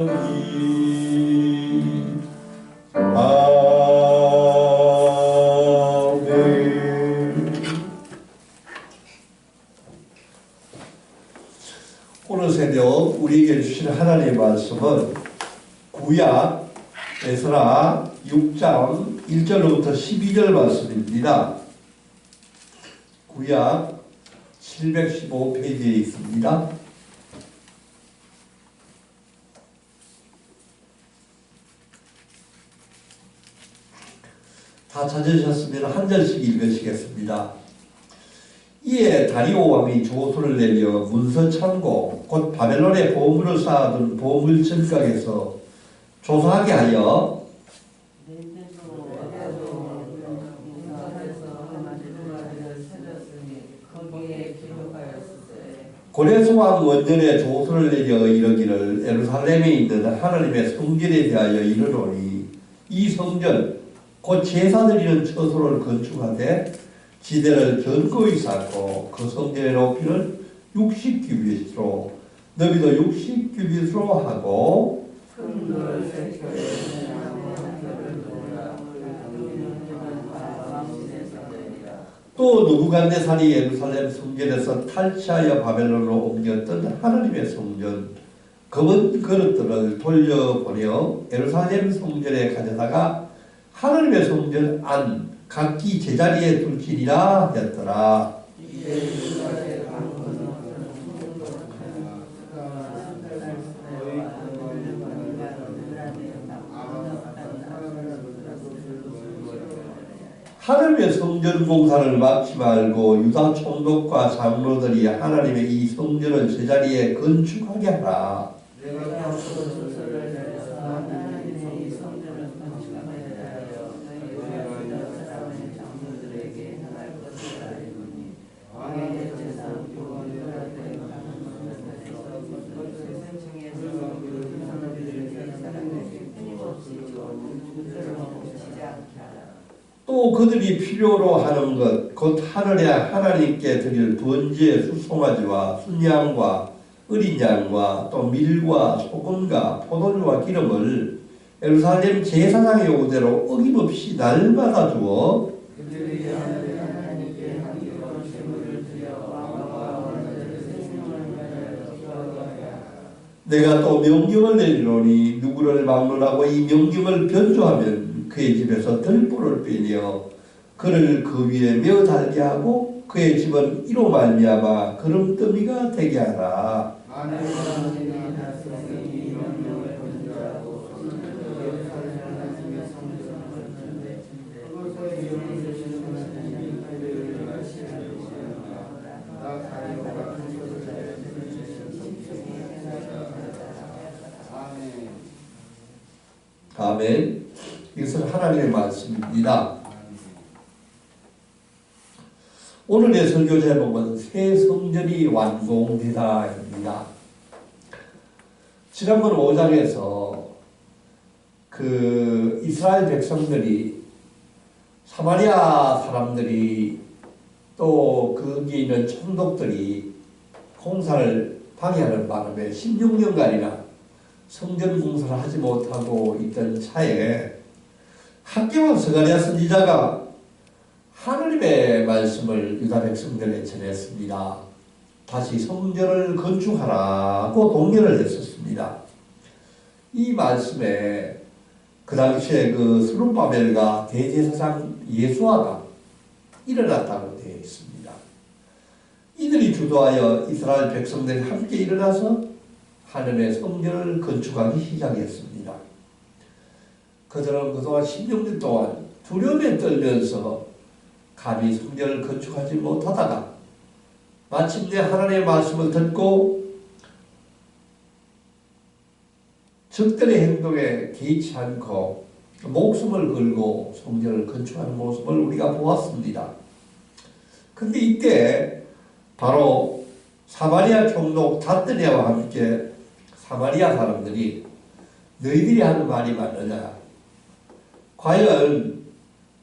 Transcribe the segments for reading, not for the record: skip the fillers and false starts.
오늘 새벽 우리에게 주신 하나님의 말씀은 구약 에스라 6장 1절부터 12절 말씀입니다. 구약 715페이지에 있습니다. 다 찾으셨으면 한 절씩 읽으시겠습니다. 이에 다리오 왕이 조서를 내려 문서 창고 곧 바벨론에 보물을 쌓아둔 보물 전각에서 조사하게 하여 고레스 왕 원년에 조서를 내려 이르기를 예루살렘에 있는 하나님의 성전에 대하여 이르노니 이 성전 곧 제사 드리는 처소를 건축하되 지대를 견고히 쌓고 그 성전의 높이는 60규빗으로 너비도 60규빗으로 하고 또 느부갓네살이 예루살렘 성전에서 탈취하여 바벨론으로 옮겼던 하나님의 성전 검은 그릇들을 돌려보내어 예루살렘 성전에 가져다가 하나님의 성전 안 각기 제자리에 둘지니라 하였더라. 하나님의 성전 공사를 막지 말고 유다 총독과 장로들이 하나님의 이 성전을 제자리에 건축하게 하라. 또 그들이 필요로 하는 것 곧 하늘에 하나님께 드릴 번제의 수송아지와 순양과 어린 양과 또 밀과 소금과 포도주와 기름을 예루살렘 제사장의 요구대로 어김없이 날마다 주어 내가 또 명령을 내리노니 누구를 막론하고 이 명령을 변조하면 그의 집에서 들불을 빼내어 그를 그 위에 메어 달게 하고 그의 집은 이로 말미암아 그름더미가 되게 하라. 아멘. 이것은 하나님의 말씀입니다. 오늘의 설교 제목은 새 성전이 완공되다입니다. 지난번 5장에서 그 이스라엘 백성들이 사마리아 사람들이 또 거기에 있는 총독들이 공사를 방해하는 바람에 16년간이나 성전 공사를 하지 못하고 있던 차에 학개와 스가랴 선지자가 하나님의 말씀을 유다 백성들에 전했습니다. 다시 성전을 건축하라고 독려를 했었습니다. 이 말씀에 그 당시에 그 스룹바벨과 대제사장 예수아가 일어났다고 되어 있습니다. 이들이 주도하여 이스라엘 백성들이 함께 일어나서 하나님의 성전을 건축하기 시작했습니다. 그들은 그동안 16년 동안 두려움에 떨면서 감히 성전을 건축하지 못하다가 마침내 하나님의 말씀을 듣고 적들의 행동에 개의치 않고 목숨을 걸고 성전을 건축하는 모습을 우리가 보았습니다. 그런데 이때 바로 사마리아 총독 닷드네와 함께 사마리아 사람들이 너희들이 하는 말이 맞느냐? 과연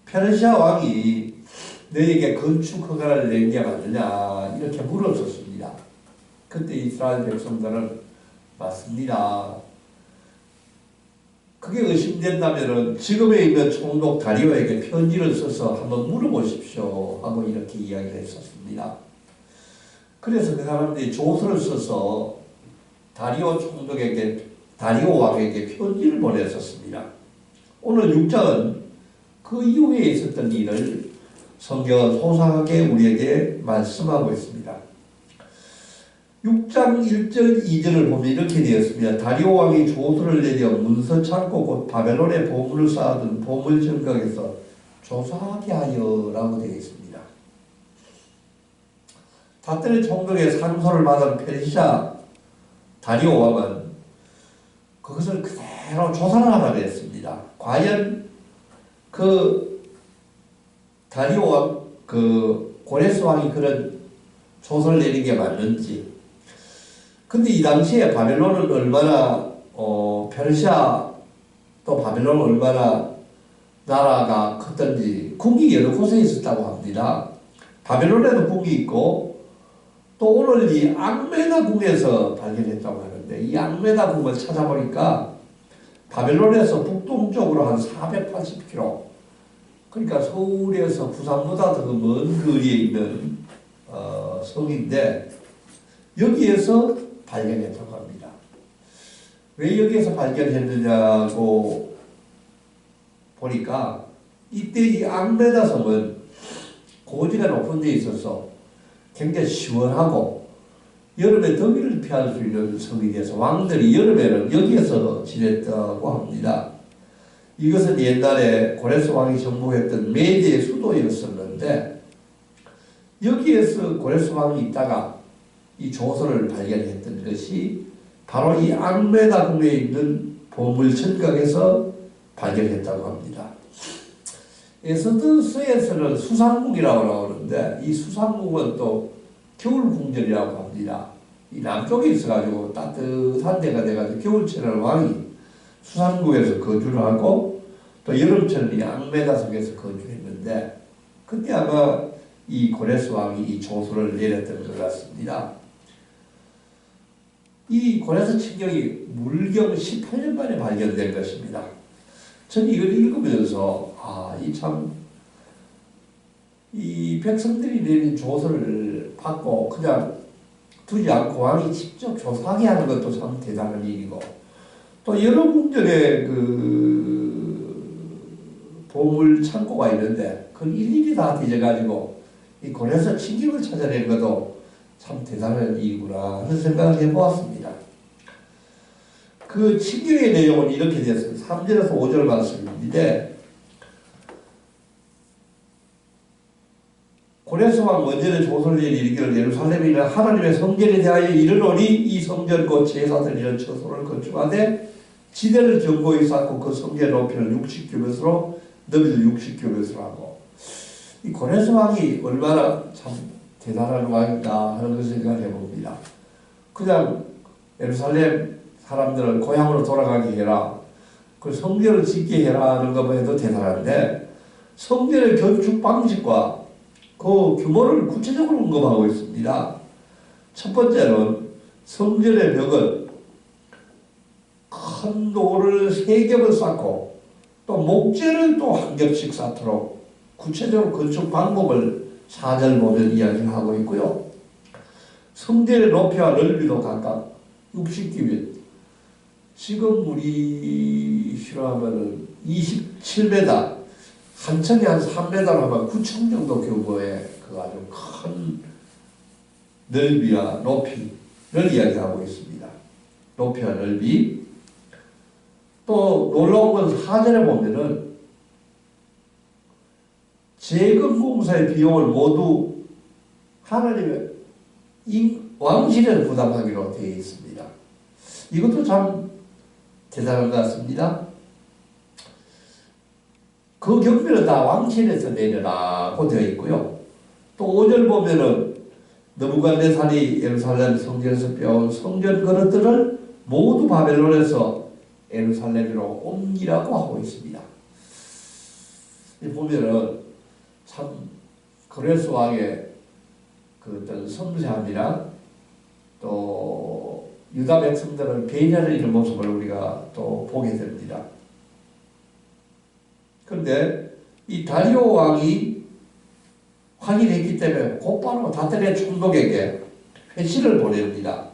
페르시아 왕이 너희에게 건축 허가를 낸 게 맞느냐? 이렇게 물었었습니다. 그때 이스라엘 백성들은 맞습니다. 그게 의심된다면은 지금에 있는 총독 다리오에게 편지를 써서 한번 물어보십시오 하고 이렇게 이야기를 했었습니다. 그래서 그 사람들이 조서를 써서 다리오 총독에게, 다리오 왕에게 편지를 보냈었습니다. 오늘 6장은 그 이후에 있었던 일을 성경은 소상하게 우리에게 말씀하고 있습니다. 6장 1절 2절을 보면 이렇게 되었습니다. 다리오 왕이 조서를 내려 문서 창고 곧 바벨론에 보물을 쌓아둔 보물 정각에서 조사하게 하여 라고 되어 있습니다. 다스리 총독의 상소를 받은 페르시아 다리오 왕은 그것을 그대로 조사를 하라고 했습니다. 과연 그 다리오 왕, 그 고레스 왕이 그런 조서를 내린 게 맞는지. 근데 이 당시에 바벨론은 얼마나 페르시아 또 바벨론은 얼마나 나라가 컸던지 궁이 여러 곳에 있었다고 합니다. 바벨론에도 궁이 있고 또 오늘 이 앙메다 궁에서 발견했다고 하는데 이 앙메다 궁을 찾아보니까 바벨론에서 북동쪽으로 한 480km, 그러니까 서울에서 부산보다 더 먼 거리에 있는 성인데 여기에서 발견했다고 합니다. 왜 여기에서 발견했느냐고 보니까 이때 이 앙메다 성은 고지가 높은 데 있어서 굉장히 시원하고 여름에 더위를 피할 수 있는 성이 돼서 왕들이 여름에는 여기에서 지냈다고 합니다. 이것은 옛날에 고레스 왕이 정복했던 메디의 수도였었는데 여기에서 고레스 왕이 있다가 이 조서를 발견했던 것이 바로 이 앙메다 궁에 있는 보물 천각에서 발견했다고 합니다. 에스더스에서는 수상궁이라고 나오는데 이 수상궁은 또 겨울궁전이라고 합니다. 이 남쪽에 있어가지고 따뜻한 데가 돼가지고 겨울철에는 왕이 수상궁에서 거주를 하고 또 여름철은 이 앙메다 성에서 거주했는데 그때 아마 이 고레스 왕이 이 조서를 내렸던 것 같습니다. 이 고레스 칙경이 물경 18년 만에 발견된 것입니다. 저는 이걸 읽으면서 이 백성들이 내린 조서를 받고 그냥 두지 않고 왕이 직접 조사하게 하는 것도 참 대단한 일이고 또 여러 궁전에 그 보물 창고가 있는데 그걸 일일이 다 뒤져가지고 이 고레스 칙경을 찾아낸 것도 참 대단한 일이구나 하는 생각을 해보았습니다. 그 칙경의 내용은 이렇게 되었습니다. 3절에서 5절 말씀인데 고레스 왕 원전의 조서를 이르기를 예루살렘에 있는 하나님의 성전에 대하여 이르노니 이 성전 곧 제사들 이런 처소를 건축하되 지대를 견고히 쌓고 그 성전의 높이는 60규빗으로 너비도 60규빗으로 하고 이 고레스 왕이 얼마나 참 대단한 왕이다 하는 것을 생각해 봅니다. 그냥 예루살렘 사람들을 고향으로 돌아가게 해라, 그 성전을 짓게 해라 하는 것만 해도 대단한데 성전의 건축 방식과 그 규모를 구체적으로 언급하고 있습니다. 첫 번째는 성전의 벽은 큰 돌을 3겹을 쌓고 또 목재를 또 1겹씩 쌓도록 구체적으로 건축 방법을 4절 보면 이야기를 하고 있고요. 성전의 높이와 넓이도 각각 60규빗, 지금 우리 실화하면은 27m, 한 층에 한 3m 하면 9층 정도 규모의 그 아주 큰 넓이와 높이를 이야기하고 있습니다. 높이와 넓이. 또 놀라운 건 4절에 보면은 재건공사의 비용을 모두 하나님의 왕실에서 부담하기로 되어 있습니다. 이것도 참 대단한 것 같습니다. 그 경비는 다 왕실에서 내려라고 되어 있고요. 또 5절 보면은 느부갓네살이 예루살렘 성전에서 빼온 성전 그릇들을 모두 바벨론에서 예루살렘으로 옮기라고 하고 있습니다. 보면은 참 고레스 왕의 그 어떤 섬세함이나 또 유다 백성들을 배려하는 이런 모습을 우리가 또 보게 됩니다. 그런데 이 다리오 왕이 확인했기 때문에 곧바로 다스의 총독에게 회신을 보냅니다.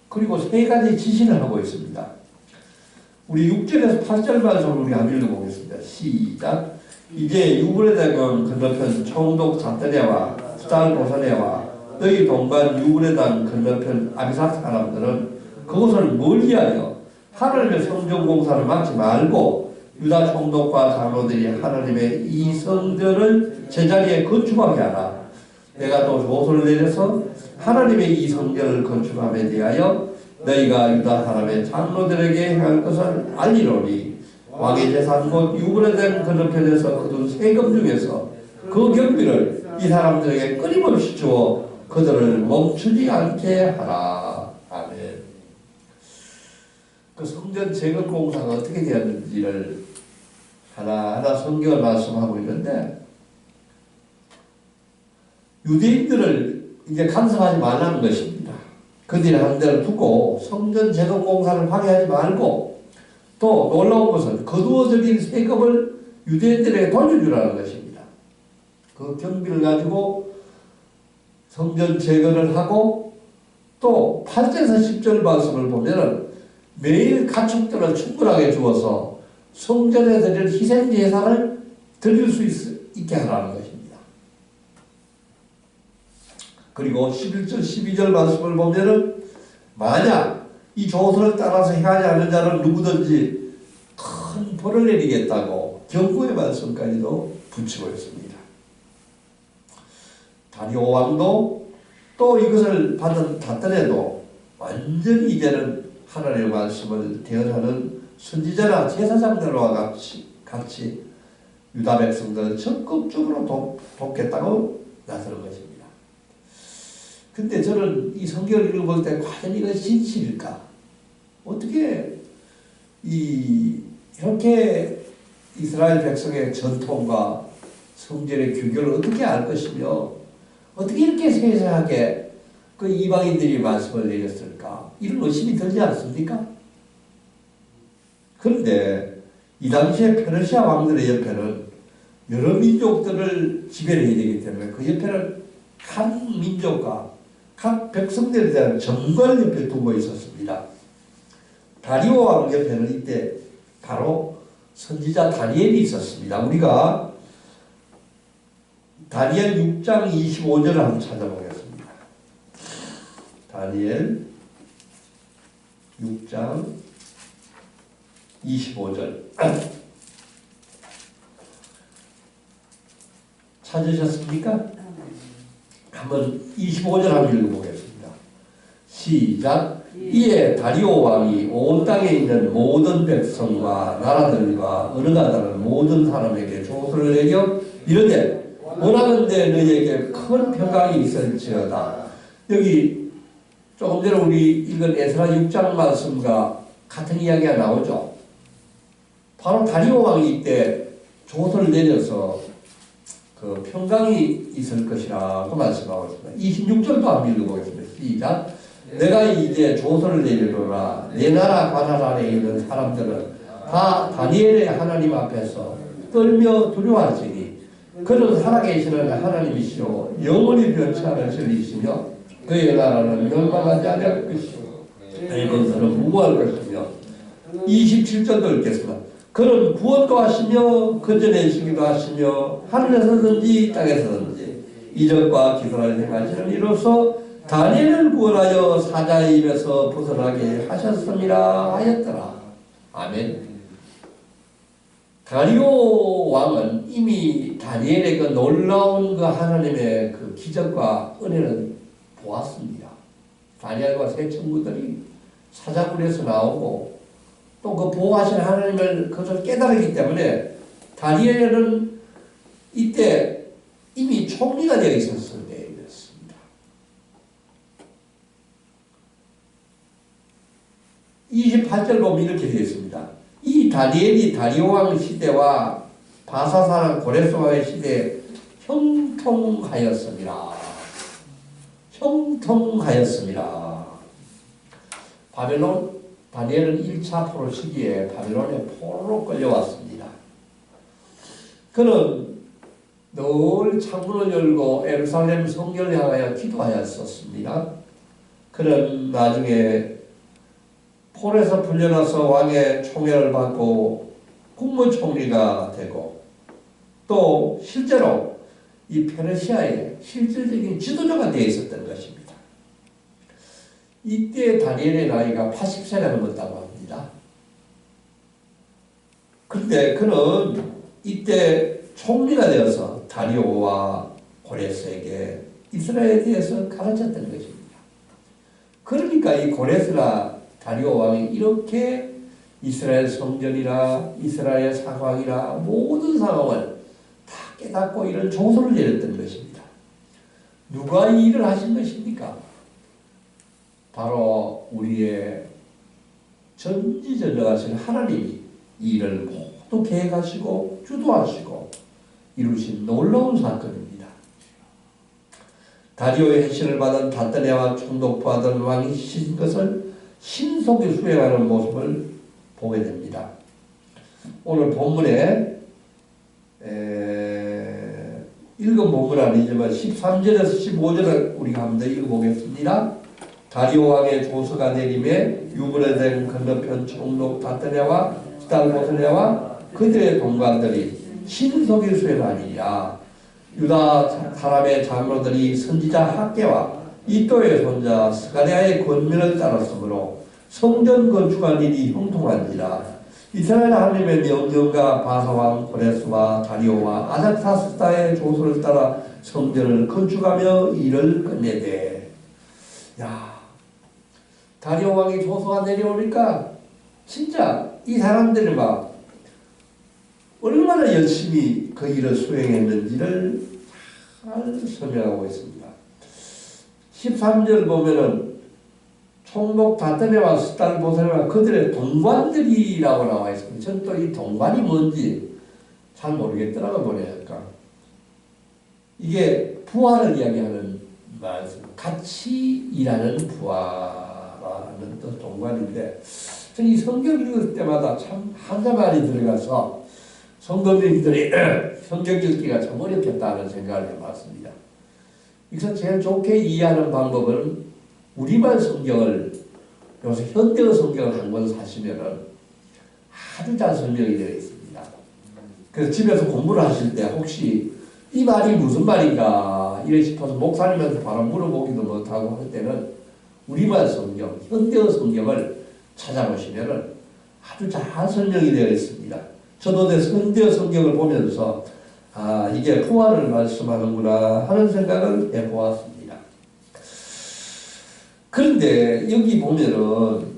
그리고 세 가지 지시를 하고 있습니다. 우리 6절에서 8절 말씀을 우리 한번 읽어보겠습니다. 시작. 이제 유브레강 건너편 총독 사드랴와 스달보사랴와 너희 동반 유브레강 건너편 아비삭 사람들은 그곳을 멀리하여 하나님의 성전 공사를 막지 말고 유다 총독과 장로들이 하나님의 이 성전을 제자리에 건축하게 하라. 내가 또 조서를 내려서 하나님의 이 성전을 건축함에 대하여 너희가 유다 사람의 장로들에게 행할 것을 알리노니 왕의 재산 곧 유브레강 건너편에서 거둔 세금 중에서 그 경비를 이 사람들에게 끊임없이 주어 그들을 멈추지 않게 하라. 아멘. 그 성전 재건 공사가 어떻게 되었는지를 하나하나 성경을 말씀하고 있는데, 유대인들을 이제 간섭하지 말라는 것입니다. 그들이 하는 대로 두고 성전 재건 공사를 방해하지 말고, 또 놀라운 것은 거두어들인 세금을 유대인들에게 돌려주라는 것입니다. 그 경비를 가지고 성전 재건을 하고, 또 8절에서 10절 말씀을 보면은 매일 가축들을 충분하게 주어서 성전에 드릴 희생 제사를 드릴 수 있게 하라는 것입니다. 그리고 11절 12절 말씀을 보면은 만약 이 조서를 따라서 행하지 않는 자는 누구든지 큰 벌을 내리겠다고 경고의 말씀까지도 붙이고 있습니다. 다리오 왕도 또 이것을 받은 다더라도 완전히 이제는 하나님의 말씀을 대언하는 선지자나 제사장들과 같이 유다 백성들을 적극적으로 돕겠다고 나서는 것입니다. 근데 저는 이 성경을 읽어볼 때 과연 이것이 진실일까? 어떻게 이렇게 이스라엘 백성의 전통과 성전의 규결을 어떻게 알 것이며 어떻게 이렇게 세세하게 그 이방인들이 말씀을 내렸을까? 이런 의심이 들지 않습니까? 그런데 이 당시에 페르시아 왕들의 옆에는 여러 민족들을 지배해야 되기 때문에 그 옆에는 각 민족과 각 백성들에 대한 정관을 옆에 두고 있었습니다. 다리오 왕 옆에는 이때 바로 선지자 다니엘이 있었습니다. 우리가 다니엘 6장 25절을 한번 찾아보겠습니다. 다니엘 6장 25절 찾으셨습니까? 한번 25절 한번 읽어보겠습니다. 시작. 이에 다리오 왕이 온 땅에 있는 모든 백성과 나라들과 언어가 다른 모든 사람에게 조서를 내려 이르되 원하건대 너희에게 큰 평강이 있을지어다. 여기 조금 전에 우리 읽은 에스라 6장 말씀과 같은 이야기가 나오죠. 바로 다리오 왕이 이때 조서를 내려서 그 평강이 있을 것이라고 말씀하고 있습니다. 26절도 한번 읽어보겠습니다. 시작. 내가 이제 조서를 내리노라. 내 나라 관할 안에 있는 사람들은 다 다니엘의 하나님 앞에서 떨며 두려워하시니 그는 살아계시는 하나님이시오 영원히 변치 않을 신이시며 그의 나라는 멸망하지 않을 것이요 그의 건설은 무고할 것이며 27절도 읽겠습니다. 그는 구원도 하시며 건져내시기도 하시며 하늘에서든지 땅에서든지 이적과 기사를 행하시는 이로써 다니엘을 구원하여 사자의 입에서 벗어나게 하셨습니다 하였더라. 아멘. 다리오 왕은 이미 다니엘의 그 놀라운 그 하나님의 그 기적과 은혜를 보았습니다. 다니엘과 세 친구들이 사자굴에서 나오고 또 그 보호하신 하나님을 그것을 깨달았기 때문에 다니엘은 이때 이미 총리가 되어 있었을 때였습니다. 28절 보면 이렇게 되어 있습니다. 이 다니엘이 다리오 왕 시대와 바사 사람 고레스 왕의 시대에 형통하였습니다. 형통하였습니다. 다니엘은 1차 포로 시기에 바벨론의 포로로 끌려왔습니다. 그는 늘 창문을 열고 예루살렘 성전을 향하여 기도하였었습니다. 그는 나중에 폴에서 풀려나서 왕의 총애를 받고 국무총리가 되고 또 실제로 이 페르시아의 실질적인 지도자가 되어 있었던 것입니다. 이때 다니엘의 나이가 80세가 넘었다고 합니다. 그런데 그는 이때 총리가 되어서 다리오와 고레스에게 이스라엘에 대해서 가르쳤던 것입니다. 그러니까 이 고레스나 다리오 왕이 이렇게 이스라엘 성전이나 이스라엘 상황이나 모든 상황을 다 깨닫고 이런 조서를 내렸던 것입니다. 누가 이 일을 하신 것입니까? 바로 우리의 전지전능하신 하나님이 이 일을 모두 계획하시고 주도하시고 이루신 놀라운 사건입니다. 다리오의 해신을 받은 다뜨네와 총독부하던 왕이 신 것을 신속히 수행하는 모습을 보게 됩니다. 오늘 본문에 읽은 본문 아니지만 13절에서 15절을 우리가 한번 더 읽어보겠습니다. 다리오 왕의 조서가 내림에 유브라데 건너편 총독 다뜨네와 스달보스네와 그들의 동관들이 신속히 수행하니라. 유다 사람의 장로들이 선지자 학개와 이또의 손자 스가랴의 권면을 따랐으므로 성전 건축한 일이 형통한지라. 이스라엘 하나님의 명령과 바사왕 고레스와 다리오와 아닥사스다의 조서를 따라 성전을 건축하며 일을 끝내되. 야, 다리오 왕이 조서가 내려오니까 진짜 이 사람들이 막 얼마나 열심히 그 일을 수행했는지를 잘 설명하고 있습니다. 13절 보면은 총독 다뜨네와 스달보스네와 그들의 동관들이라고 나와 있습니다. 저는 또 이 동관이 뭔지 잘 모르겠더라고 보니까. 이게 부하를 이야기하는 말씀, 같이 일하는 부하라는 또 동관인데, 저는 이 성경 읽을 때마다 참 한자말이 들어가서 성도님들이 성경 읽기가 참 어렵겠다는 생각을 해봤습니다. 여기서 제일 좋게 이해하는 방법은 우리말 성경을, 요새 현대어 성경을 한 권 사시면은 아주 잘 설명이 되어 있습니다. 그래서 집에서 공부를 하실 때 혹시 이 말이 무슨 말인가 이래 싶어서 목사님한테 바로 물어보기도 못하고 할 때는 우리말 성경, 현대어 성경을 찾아보시면은 아주 잘 설명이 되어 있습니다. 저도 현대어 성경을 보면서 아, 이게 부활을 말씀하는구나 하는 생각을 해보았습니다. 그런데 여기 보면은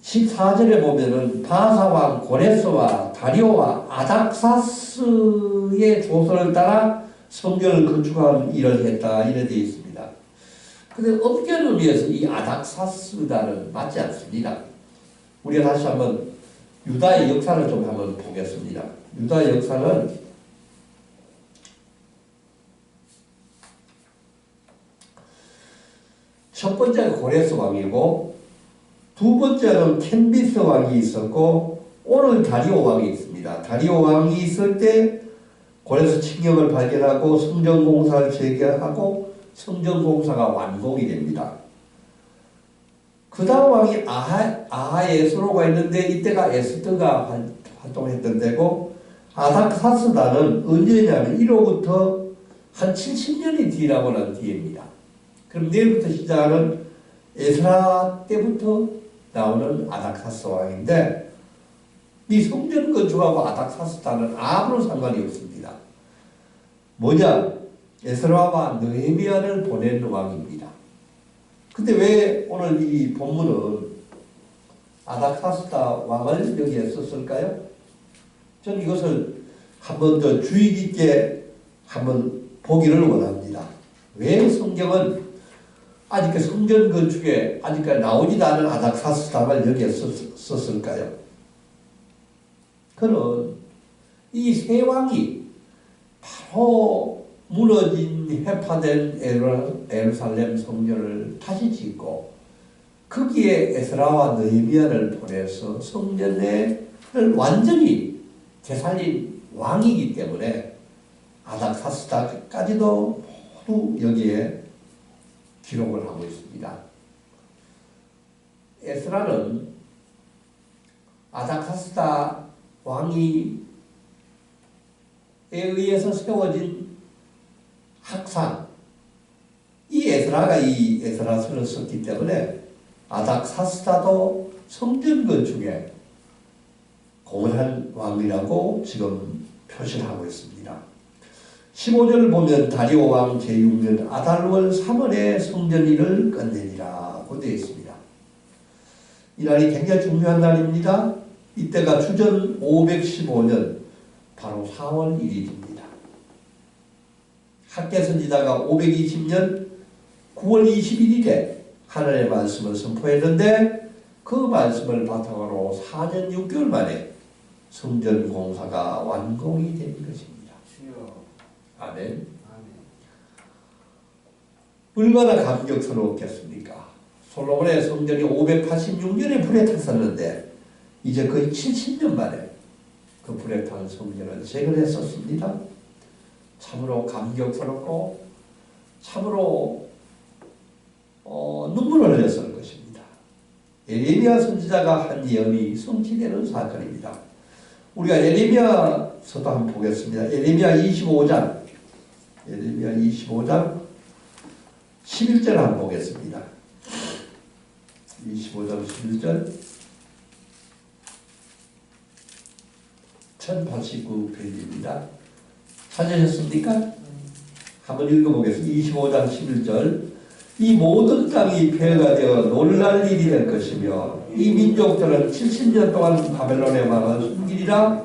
14절에 보면은 바사왕 고레스와 다리오와 아닥사스의 조서를 따라 성전을 건축한 일을 했다 이래 되어 있습니다. 그런데 엄격한 의미에서 이 아닥사스다는 맞지 않습니다. 우리가 다시 한번 유다의 역사를 좀 한번 보겠습니다. 유다의 역사는 첫 번째가 고레스 왕이고 두 번째는 캔비스 왕이 있었고 오늘 다리오 왕이 있습니다. 다리오 왕이 있을 때 고레스 칙령을 발견하고 성전 공사를 재개하고 성전 공사가 완공이 됩니다. 그 다음 왕이 아하에스로가 있는데 이때가 에스더가 활동했던 데고 아닥사스다는 언제냐면 1호부터 한 70년이 뒤라고 하는 뒤입니다. 그럼 내일부터 시작하는 에스라 때부터 나오는 아닥사스 왕인데 이 성전 건축하고 아닥사스다는 아무런 상관이 없습니다. 뭐냐? 에스라와 느헤미야를 보낸 왕입니다. 근데 왜 오늘 이 본문은 아닥사스다 왕을 여기에 썼을까요? 저는 이것을 한번 더 주의 깊게 한번 보기를 원합니다. 왜 성경은 아직 성전 건축에 아직까지 나오지도 않은 아닥사스다를 여기에 썼을까요? 그는 이 세 왕이 바로 무너진 해파된 예루살렘 성전을 다시 짓고 거기에 에스라와 느헤미야를 보내서 성전을 완전히 되살린 왕이기 때문에 아닥사스다까지도 모두 여기에 기록을 하고 있습니다. 에스라는 아닥사스다 왕이 의해서 세워진 학상, 이 에스라가 이 에스라서를 썼기 때문에 아닥사스다도 성전 건축에 공을 한 왕이라고 지금 표시를 하고 있습니다. 15절을 보면 다리오 왕 제6년 아달월 3월에 성전일을 끝내니라고 되어 있습니다. 이 날이 굉장히 중요한 날입니다. 이때가 주전 515년 바로 4월 1일입니다. 학개 선지자가 520년 9월 21일에 하나님의 말씀을 선포했는데 그 말씀을 바탕으로 4년 6개월 만에 성전 공사가 완공이 된 것입니다. 아멘. 얼마나 감격스러웠겠습니까? 솔로몬의 성전이 586년에 불에 탔었는데 이제 거의 70년 만에 그 불에 탄 성전을 재건했었습니다. 참으로 감격스럽고 참으로 눈물을 흘렸을 것입니다. 예레미야 선지자가 한 예언이 성취되는 사건입니다. 우리가 예레미야서도 한번 보겠습니다. 예레미야 25장 11절 한번 보겠습니다. 25장 11절 1089페이지입니다. 찾으셨습니까? 한번 읽어보겠습니다. 25장 11절 이 모든 땅이 폐허가 되어 놀랄 일이 될 것이며 이 민족들은 70년 동안 바벨론의 왕을 숨기리라.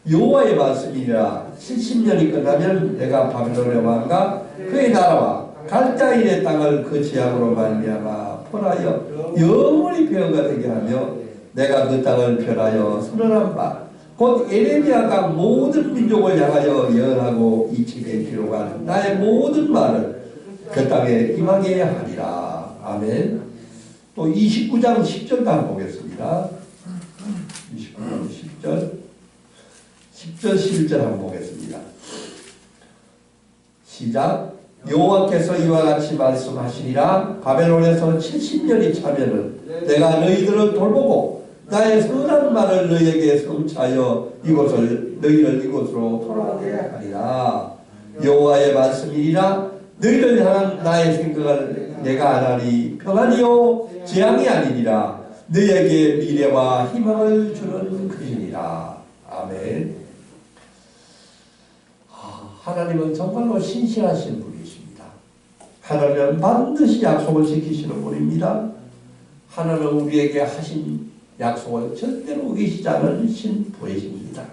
여호와의 말씀이니라. 70년이 끝나면 내가 바벨론의 왕과 그의 나라와 갈대아인의 땅을 그 재앙으로 말미암아 펄하여 영원히 폐허가 되게 하며 내가 그 땅을 멸하여 선언한 바 곧 에레미야가 모든 민족을 향하여 예언하고 이 책에 기록한 나의 모든 말을 그 땅에 임하게 하리라. 아멘. 또 29장 10절도 한번 보겠습니다. 29장 10절 10절 11절 한번 보겠습니다. 시작. 여호와께서 이와 같이 말씀하시니라. 바벨론에서 70년이 차면은 내가 너희들을 돌보고 나의 선한 말을 너희에게 성취하여 너희를 이곳으로 돌아오게 하리라. 여호와의 말씀이니라. 너희를 향한 나의 생각을 내가 안하니 평안이요 재앙이 아니니라. 너희에게 미래와 희망을 주는 것이니라. 아멘. 하나님은 정말로 신실하신 분이십니다. 하나님은 반드시 약속을 지키시는 분입니다. 하나님은 우리에게 하신 약속을 절대로 어기시지 않으신 분이십니다.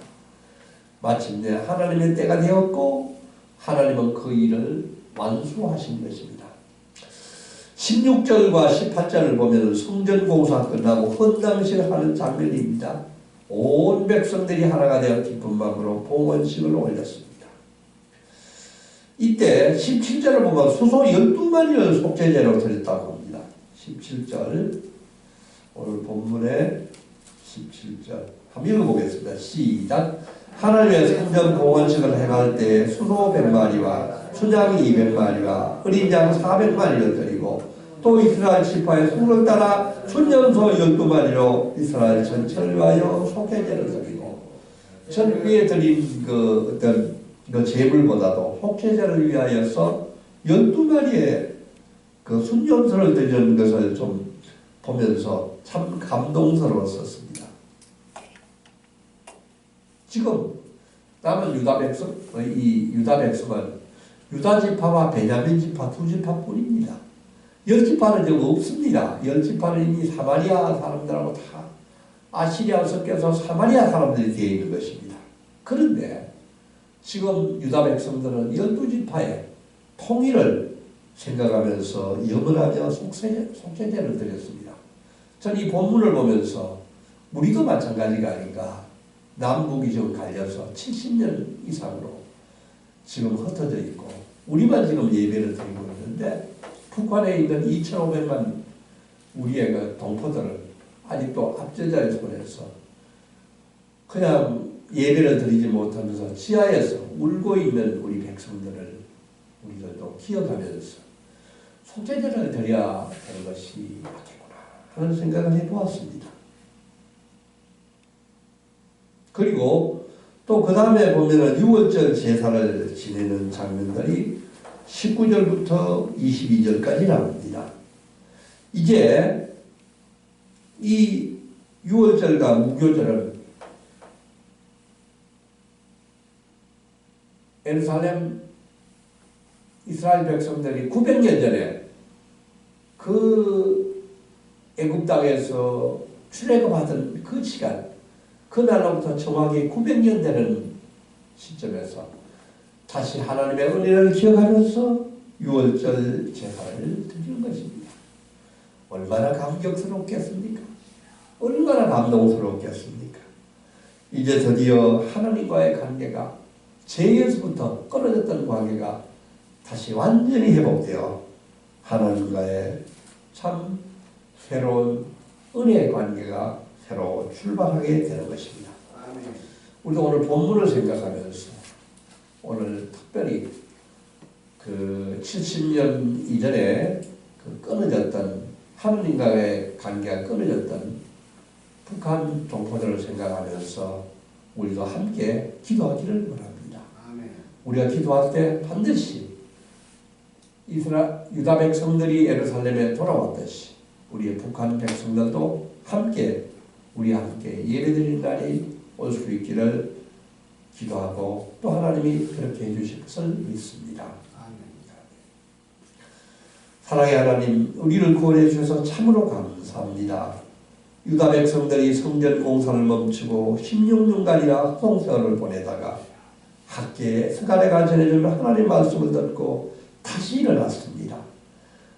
마침내 하나님의 때가 되었고 하나님은 그 일을 완수하신 것입니다. 16절과 18절을 보면 성전 공사 끝나고 헌당식을 하는 장면입니다. 온 백성들이 하나가 되어 기쁜 마음으로 봉헌식을 올렸습니다. 이때 17절을 보면 수소 12마리를 속죄제로 드렸다고 합니다. 17절 오늘 본문의 17절 한번 읽어보겠습니다. 시작. 하나님의 성전 봉헌식을 행할 때 수소 100마리와 순양 200마리와 어린 양 400마리를 드리고 또 이스라엘 지파의 수를 따라 순염소 12마리로 이스라엘 전체를 위하여 속죄제를 드리고 전 위에 드린 그 어떤 그 제물보다도 속죄제를 위하여서 12마리의 그 순염소를 드리는 것을 좀 보면서 참 감동스러웠었습니다. 지금 남은 유다 백성, 이 유다 백성은 유다 지파와 베냐민 지파 두 지파뿐입니다. 10지파는 지금 없습니다. 10지파는 이미 사마리아 사람들하고 다 아시리아 섞여서 사마리아 사람들이 되어 있는 것입니다. 그런데 지금 유다 백성들은 12지파의 통일을 생각하면서 염원하며 속죄제를 드렸습니다. 저는 이 본문을 보면서 우리도 마찬가지가 아닌가. 남북이 지금 갈려서 70년 이상으로 지금 흩어져 있고 우리만 지금 예배를 드리고 있는데 북한에 있는 2,500만 우리의 그 동포들은 아직도 압제자의 손에서 그냥 예배를 드리지 못하면서 지하에서 울고 있는 우리 백성들을 우리들도 기억하면서 속죄제를 드려야 되는 것이 맞겠구나 하는 생각을 해보았습니다. 그리고 또 그 다음에 보면은 6월절 제사를 지내는 장면들이 19절부터 22절까지 나옵니다. 이제 이 6월절과 무교절은 예루살렘 이스라엘 백성들이 900년 전에 그 애굽 땅에서 출애굽하던 그 시간, 그날로부터 정확히 900년 되는 시점에서 다시 하나님의 은혜를 기억하면서 6월절 제사를 드리는 것입니다. 얼마나 감격스럽겠습니까? 얼마나 감동스럽겠습니까? 이제 드디어 하나님과의 관계가 죄에서부터 끊어졌던 관계가 다시 완전히 회복되어 하나님과의 참 새로운 은혜의 관계가 새로 출발하게 되는 것입니다. 우리도 오늘 본문을 생각하면서 오늘 특별히 그 70년 이전에 그 끊어졌던 하나님과의 관계가 끊어졌던 북한 동포들을 생각하면서 우리도 함께 기도하기를 원합니다. 우리가 기도할 때 반드시 유다 백성들이 예루살렘에 돌아왔듯이 우리의 북한 백성들도 함께 우리와 함께 예배드리는 날이 올 수 있기를 기도하고 또 하나님이 그렇게 해주실 것을 믿습니다. 사랑의 하나님, 우리를 구원해 주셔서 참으로 감사합니다. 유다 백성들이 성전 공사를 멈추고 16년간이나 성세월을 보내다가 학계에 스가랴가 전해주는 하나님 말씀을 듣고 다시 일어났습니다.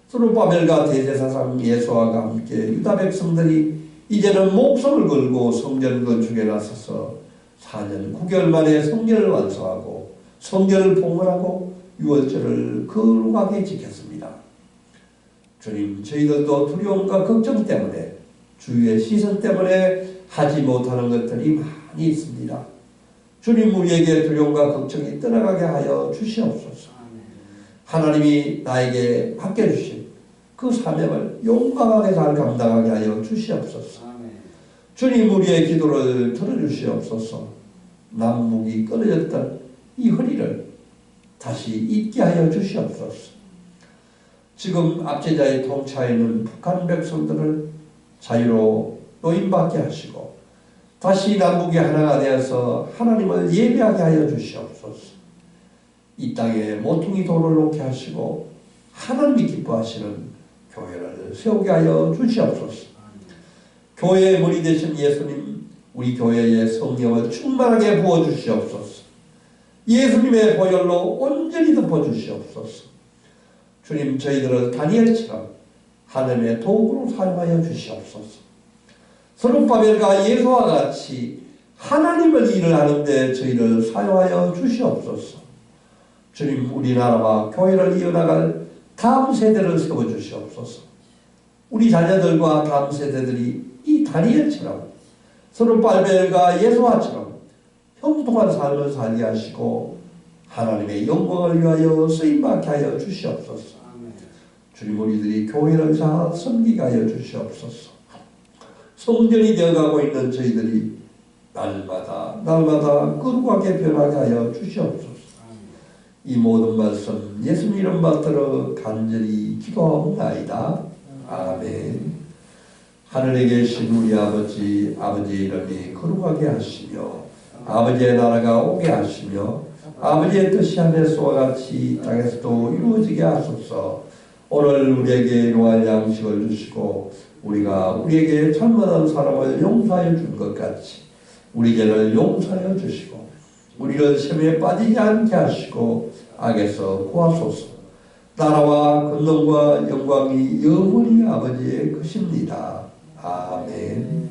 스룹바벨과 대제사장 예수아가 함께 유다 백성들이 이제는 목숨을 걸고 성전 건축에 나서서 4년 9개월 만에 성전을 완성하고 성전을 봉헌하고 6월절을 거룩하게 지켰습니다. 주님, 저희들도 두려움과 걱정 때문에 주위의 시선 때문에 하지 못하는 것들이 많이 있습니다. 주님, 우리에게 두려움과 걱정이 떠나가게 하여 주시옵소서. 하나님이 나에게 맡겨주신 그 사명을 용감하게 잘 감당하게 하여 주시옵소서. 주님, 우리의 기도를 들어주시옵소서. 남북이 끊어졌던 이 허리를 다시 잊게 하여 주시옵소서. 지금 압제자의 통치하에 있는 북한 백성들을 자유로 노임받게 하시고 다시 남북이 하나가 되어서 하나님을 예배하게 하여 주시옵소서. 이 땅에 모퉁이 돌을 놓게 하시고 하나님이 기뻐하시는 교회를 세우게 하여 주시옵소서. 교회의 머리 되신 예수님, 우리 교회의 성령을 충만하게 부어주시옵소서. 예수님의 보혈로 온전히 덮어주시옵소서. 주님, 저희들을 다니엘처럼 하나님의 도구로 사용하여 주시옵소서. 스룹바벨과 예수와 같이 하나님을 일을 하는데 저희를 사용하여 주시옵소서. 주님, 우리나라와 교회를 이어나갈 다음 세대를 세워주시옵소서. 우리 자녀들과 다음 세대들이 이 다니엘처럼 스룹바벨과 예수와처럼 형통한 삶을 살게 하시고 하나님의 영광을 위하여 쓰임받게 하여 주시옵소서. 주님, 우리들이 교회를 잘 섬기게 하여 주시옵소서. 성전이 되어가고 있는 저희들이 날마다 거룩하게 변하게 하여 주시옵소서. 이 모든 말씀 예수님 이름 받들어 간절히 기도하옵나이다. 아멘. 하늘에 계신 우리 아버지, 아버지의 이름이 거룩하게 하시며 아버지의 나라가 오게 하시며 아버지의 뜻이 하늘에서와 같이 땅에서도 이루어지게 하소서. 오늘 우리에게 일용할 양식을 주시고 우리가 우리에게 잘못한 사람을 용서하여 준 것 같이 우리 죄를 용서하여 주시고 우리를 시험에 빠지지 않게 하시고 악에서 구하소서. 나라와 권능과 영광이 영원히 아버지의 것입니다. 아멘.